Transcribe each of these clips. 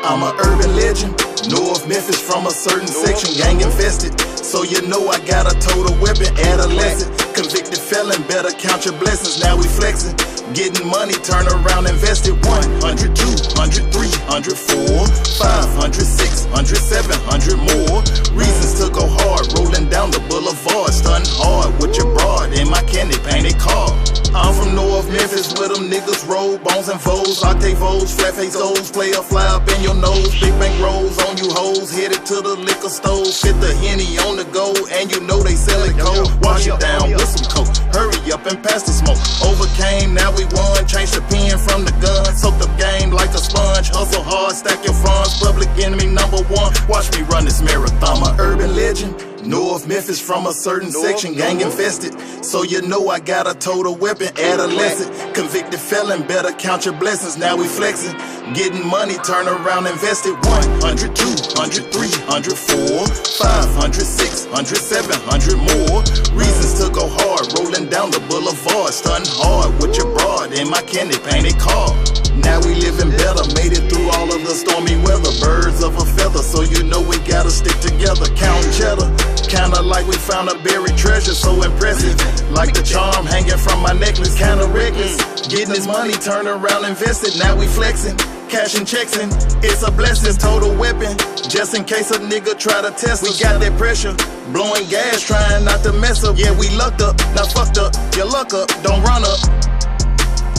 I'm a urban legend, North Memphis from a certain section, gang infested. So you know I got a total weapon, adolescent. Convicted felon, better count your blessings, now we flexing. Getting money, turn around, invested 100, 200, 300, 400, 500, 600, 700 more. Reasons to go hard, rolling down the boulevard. Stunting hard with your broad in my candy painted car. I'm from North Memphis where them niggas roll, bones and foes, octavos, flat face O's, play a fly up in your nose, big bank rolls on you hoes, headed to the liquor store, fit the Henny on the go, and you know they sell it cold, wash it down with some coke, hurry up and pass the smoke, overcame, now we won, changed the pen from the gun, soaked up game like a sponge, hustle hard, stack your funds, public enemy #1, watch me run this marathon. I'm a urban legend, North Memphis from a certain section, gang infested. So you know I got a total weapon, adolescent. Convicted felon, better count your blessings, now we flexing. Getting money, turn around, invested 100, 200, 300, 400, 500, 600, 700 more. Reasons to go hard, rolling down the boulevard. Stunting hard with your broad in my candy painted car. Now we living better, made it through all of the stormy weather. Birds of a feather, so you know we gotta stick together. Counting cheddar, kinda like we found a buried treasure, so impressive. Like the charm hanging from my necklace, kinda reckless. Getting this money, turn around, invested, now we flexing. Cashing checks in, it's a blessing, total weapon. Just in case a nigga try to test us. We got that pressure, blowing gas, trying not to mess up. Yeah, we lucked up, not fucked up. Your luck up, don't run up.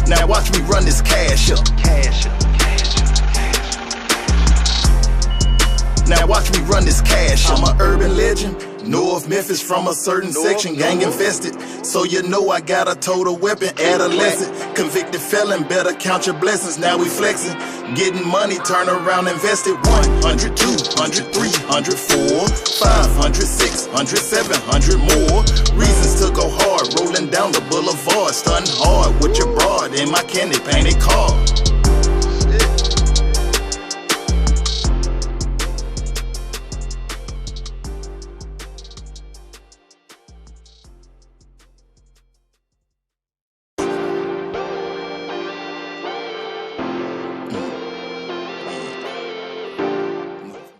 Now watch me run this cash up. Now watch me run this cash up. I'm a urban legend, North Memphis from a certain section, gang infested. So you know I got a total weapon, adolescent. Convicted felon, better count your blessings, now we flexing. Getting money, turn around, invested 100, 200, 300, 400, 500, 600, 700 more. Reasons to go hard, rolling down the boulevard. Stunting hard with your broad in my candy painted car.